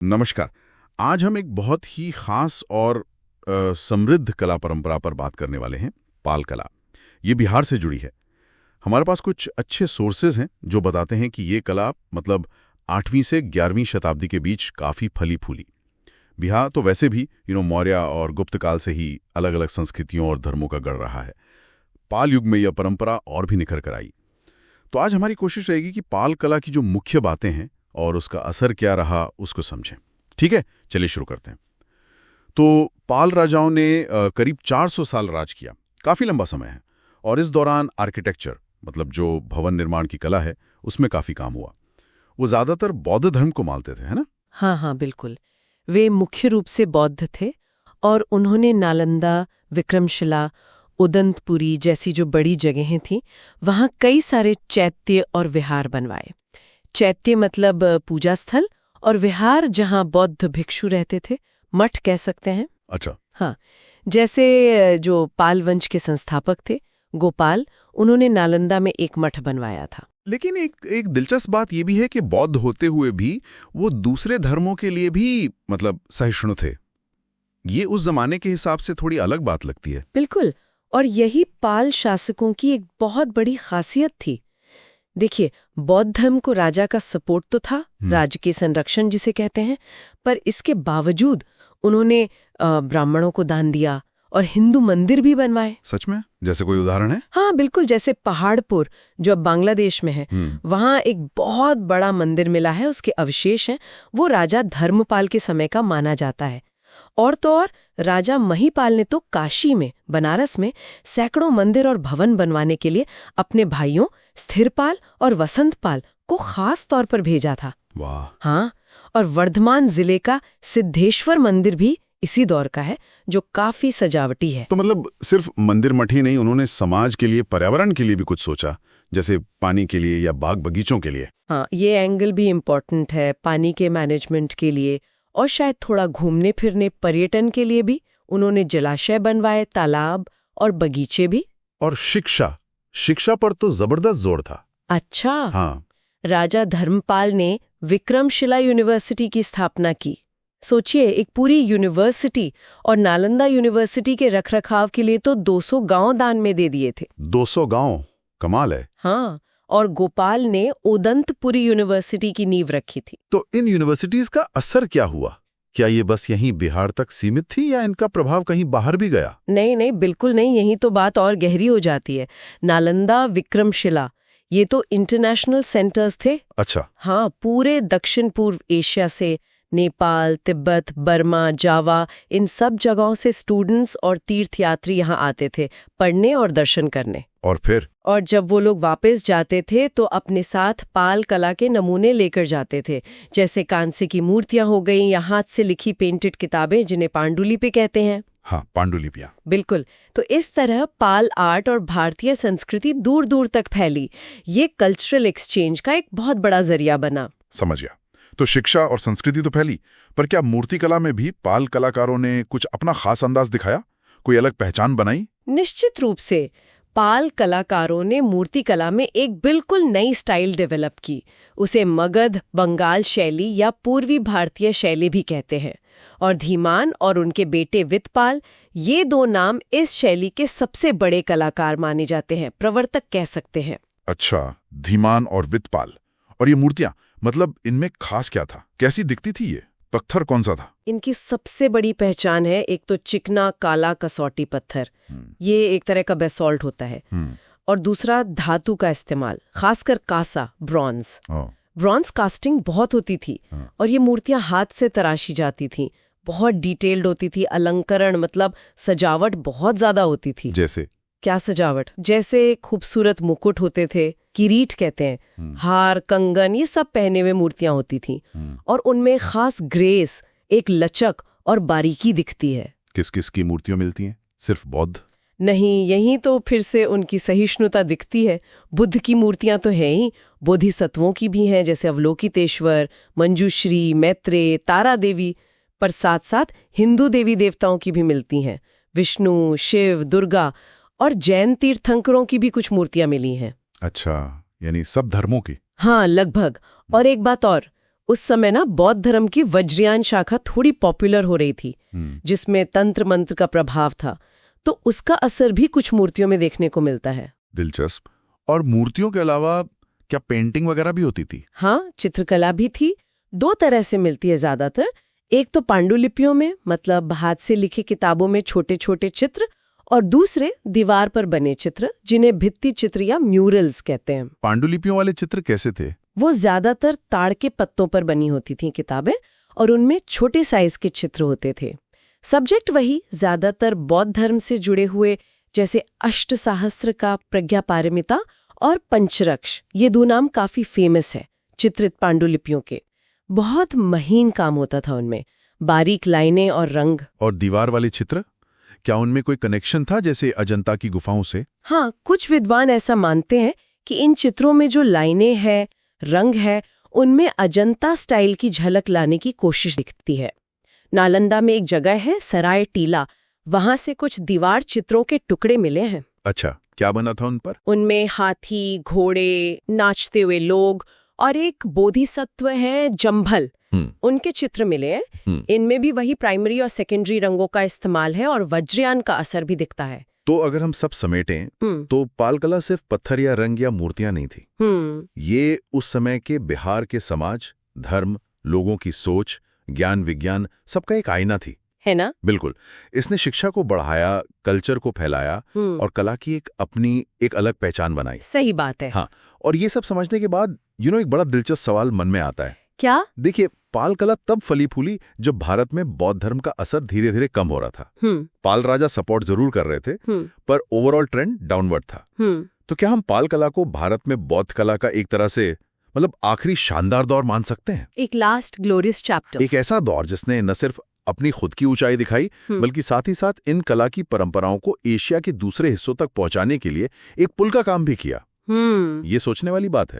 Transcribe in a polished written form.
नमस्कार। आज हम एक बहुत ही खास और समृद्ध कला परंपरा पर बात करने वाले हैं, पाल कला। ये बिहार से जुड़ी है। हमारे पास कुछ अच्छे सोर्सेज हैं जो बताते हैं कि ये कला मतलब 8वीं से 11वीं शताब्दी के बीच काफ़ी फली फूली। बिहार तो वैसे भी मौर्य और गुप्त काल से ही अलग अलग संस्कृतियों और धर्मों का गढ़ रहा है। पाल युग में यह परंपरा और भी निखर कर आई। तो आज हमारी कोशिश रहेगी कि पाल कला की जो मुख्य बातें हैं और उसका असर क्या रहा उसको समझें। ठीक है, चलिए शुरू करते हैं। तो पाल राजाओं ने करीब 400 साल राज किया, काफ़ी लंबा समय है। और इस दौरान आर्किटेक्चर मतलब जो भवन निर्माण की कला है उसमें काफ़ी काम हुआ। वो ज़्यादातर बौद्ध धर्म को मानते थे, है ना? हाँ, बिल्कुल। वे मुख्य रूप से बौद्ध थे और उन्होंने नालंदा, विक्रमशिला, उदंतपुरी जैसी जो बड़ी जगहें थीं, वहाँ कई सारे चैत्य और विहार बनवाए। चैत्य मतलब पूजा स्थल और विहार जहाँ बौद्ध भिक्षु रहते थे, मठ कह सकते हैं। अच्छा। हाँ, जैसे जो पाल वंश के संस्थापक थे गोपाल, उन्होंने नालंदा में एक मठ बनवाया था। लेकिन एक दिलचस्प बात यह भी है कि बौद्ध होते हुए भी वो दूसरे धर्मों के लिए भी मतलब सहिष्णु थे। ये उस जमाने के हिसाब से थोड़ी अलग बात लगती है। बिल्कुल, और यही पाल शासकों की एक बहुत बड़ी खासियत थी। देखिए, बौद्ध धर्म को राजा का सपोर्ट तो था, राज्य के संरक्षण जिसे कहते हैं, पर इसके बावजूद उन्होंने ब्राह्मणों को दान दिया और हिंदू मंदिर भी बनवाए। सच में? जैसे कोई उदाहरण है? हाँ बिल्कुल, जैसे पहाड़पुर जो अब बांग्लादेश में है, वहाँ एक बहुत बड़ा मंदिर मिला है, उसके अवशेष हैं। वो राजा धर्मपाल के समय का माना जाता है। और तो और राजा महिपाल ने तो काशी में, बनारस में सैकड़ों मंदिर और भवन बनवाने के लिए अपने भाइयों स्थिरपाल और वसंतपाल को खास तौर पर भेजा था। वाह। हाँ, और वर्धमान जिले का सिद्धेश्वर मंदिर भी इसी दौर का है, जो काफी सजावटी है। तो मतलब सिर्फ मंदिर मठ ही नहीं, उन्होंने समाज के लिए, पर्यावरण के लिए भी कुछ सोचा, जैसे पानी के लिए या बाग बगीचों के लिए। हाँ, ये एंगल भी इम्पोर्टेंट है, पानी के मैनेजमेंट के लिए और शायद थोड़ा घूमने फिरने, पर्यटन के लिए भी उन्होंने जलाशय बनवाए, तालाब और बगीचे भी। और शिक्षा पर तो जबरदस्त जोर था। अच्छा। हाँ। राजा धर्मपाल ने विक्रमशिला यूनिवर्सिटी की स्थापना की। सोचिए, एक पूरी यूनिवर्सिटी, और नालंदा यूनिवर्सिटी के रखरखाव के लिए तो 200 गांव दान में दे दिए थे। 200 गांव, कमाल है। हाँ, और गोपाल ने उदंतपुरी यूनिवर्सिटी की नींव रखी थी। तो इन यूनिवर्सिटीज का असर क्या हुआ? क्या ये बस यहीं बिहार तक सीमित थी या इनका प्रभाव कहीं बाहर भी गया? नहीं, बिल्कुल नहीं। यहीं तो बात और गहरी हो जाती है। नालंदा, विक्रमशिला, ये तो इंटरनेशनल सेंटर्स थे। अच्छा। हाँ, पूरे दक्षिण पूर्व एशिया से, नेपाल, तिब्बत, बर्मा, जावा, इन सब जगहों से स्टूडेंट्स और तीर्थयात्री यहाँ आते थे पढ़ने और दर्शन करने। और जब वो लोग वापस जाते थे तो अपने साथ पाल कला के नमूने लेकर जाते थे, जैसे कांसे की मूर्तियां हो गई या हाथ से लिखी पेंटेड किताबें जिन्हें पांडुलिपि कहते हैं। हाँ, पांडुलिपियां। बिल्कुल। तो इस तरह पाल आर्ट और भारतीय संस्कृति दूर दूर तक फैली। ये कल्चरल एक्सचेंज का एक बहुत बड़ा जरिया बना। समझ गया। तो शिक्षा और संस्कृति तो फैली, पर क्या मूर्तिकला में भी पाल कलाकारों ने कुछ अपना खास अंदाज दिखाया, कोई अलग पहचान बनाई? निश्चित रूप से पाल कलाकारों ने मूर्ति कला में एक बिल्कुल नई स्टाइल डेवलप की। उसे मगध बंगाल शैली या पूर्वी भारतीय शैली भी कहते हैं। और धीमान और उनके बेटे वितपाल, ये दो नाम इस शैली के सबसे बड़े कलाकार माने जाते हैं, प्रवर्तक कह सकते हैं। अच्छा, धीमान और वितपाल। और ये मूर्तियां, मतलब इनमें खास क्या था? कैसी दिखती थी ये? पत्थर कौन सा था? इनकी सबसे बड़ी पहचान है एक तो चिकना काला कसौटी पत्थर, ये एक तरह का बेसॉल्ट होता है। और दूसरा धातु का इस्तेमाल, खासकर कांसा, ब्रॉन्ज कास्टिंग बहुत होती थी। और ये मूर्तियां हाथ से तराशी जाती थी, बहुत डिटेल्ड होती थी। अलंकरण मतलब सजावट बहुत ज्यादा होती थी। जैसे क्या सजावट? जैसे खूबसूरत मुकुट होते थे, किरीट कहते हैं, हार, कंगन, ये सब पहने हुए मूर्तियां होती थी। और उनमें खास ग्रेस, एक लचक और बारीकी दिखती है। किस किस की मूर्तियां मिलती हैं? सिर्फ बौद्ध? नहीं, यहीं तो फिर से उनकी सहिष्णुता दिखती है। बुद्ध की मूर्तियां तो हैं ही, बोधिसत्वों की भी हैं, जैसे अवलोकितेश्वर, मंजूश्री, मैत्रेय, तारा देवी। पर साथ साथ हिंदू देवी देवताओं की भी मिलती हैं, विष्णु, शिव, दुर्गा, और जैन तीर्थंकरों की भी कुछ मूर्तियां मिली हैं। अच्छा, यानी सब धर्मों की? हाँ, लगभग। और एक बात और, उस समय ना बौद्ध धर्म की वज्रयान शाखा थोड़ी पॉपुलर हो रही थी, जिसमें तंत्र मंत्र का प्रभाव था, तो उसका असर भी कुछ मूर्तियों में देखने को मिलता है। दिलचस्प। और मूर्तियों के अलावा क्या पेंटिंग वगैरह भी होती थी? हाँ, चित्रकला भी थी। 2 तरह से मिलती है ज्यादातर। एक तो पांडुलिपियों में, मतलब हाथ से लिखी किताबों में छोटे छोटे चित्र, और दूसरे दीवार पर बने चित्र, जिन्हें भित्ति चित्र या म्यूरल्स कहते हैं। पांडुलिपियों वाले चित्र कैसे थे? वो ज्यादातर ताड़ के पत्तों पर बनी होती थी किताबें, और उनमें छोटे साइज के चित्र होते थे। सब्जेक्ट वही, ज्यादातर बौद्ध धर्म से जुड़े हुए, जैसे अष्टसाहस्त्र का प्रज्ञापारमिता और पंचरक्ष, ये 2 नाम काफी फेमस है चित्रित पांडुलिपियों के। बहुत महीन काम होता था उनमें, बारीक लाइनें और रंग। और दीवार वाले चित्र, क्या उनमें कोई कनेक्शन था, जैसे अजंता की गुफाओं से? हाँ, कुछ विद्वान ऐसा मानते हैं कि इन चित्रों में जो लाइनें हैं, रंग है, उनमें अजंता स्टाइल की झलक लाने की कोशिश दिखती है। नालंदा में एक जगह है सराय टीला, वहां से कुछ दीवार चित्रों के टुकड़े मिले हैं। अच्छा, क्या बना था उन पर? उनमें हाथी, घोड़े, नाचते हुए लोग और एक बोधिसत्व है जंभल, उनके चित्र मिले हैं। इनमें भी वही प्राइमरी और सेकेंडरी रंगों का इस्तेमाल है और वज्रयान का असर भी दिखता है। तो अगर हम सब समेटें तो पाल कला सिर्फ पत्थर या रंग या मूर्तियां नहीं थी। ये उस समय के बिहार के समाज, धर्म, लोगों की सोच, ज्ञान विज्ञान, सबका एक आईना थी, है ना? बिल्कुल। इसने शिक्षा को बढ़ाया, कल्चर को फैलाया और कला की एक अपनी एक अलग पहचान बनाई। सही बात है। हाँ, और ये सब समझने के बाद एक बड़ा दिलचस्प सवाल मन में आता है। क्या? देखिए, पाल कला तब फली फूली जब भारत में बौद्ध धर्म का असर धीरे धीरे कम हो रहा था। पाल राजा सपोर्ट जरूर कर रहे थे, पर ओवरऑल ट्रेंड डाउनवर्ड था। तो क्या हम पाल कला को भारत में बौद्ध कला का एक तरह से आखिरी शानदार दौर मान सकते हैं? एक लास्ट ग्लोरियस चैप्टर, एक ऐसा दौर जिसने न सिर्फ अपनी खुद की ऊंचाई दिखाई, बल्कि साथ ही साथ इन कला की परंपराओं को एशिया के दूसरे हिस्सों तक पहुंचाने के लिए एक पुल का काम भी किया। ये सोचने वाली बात है।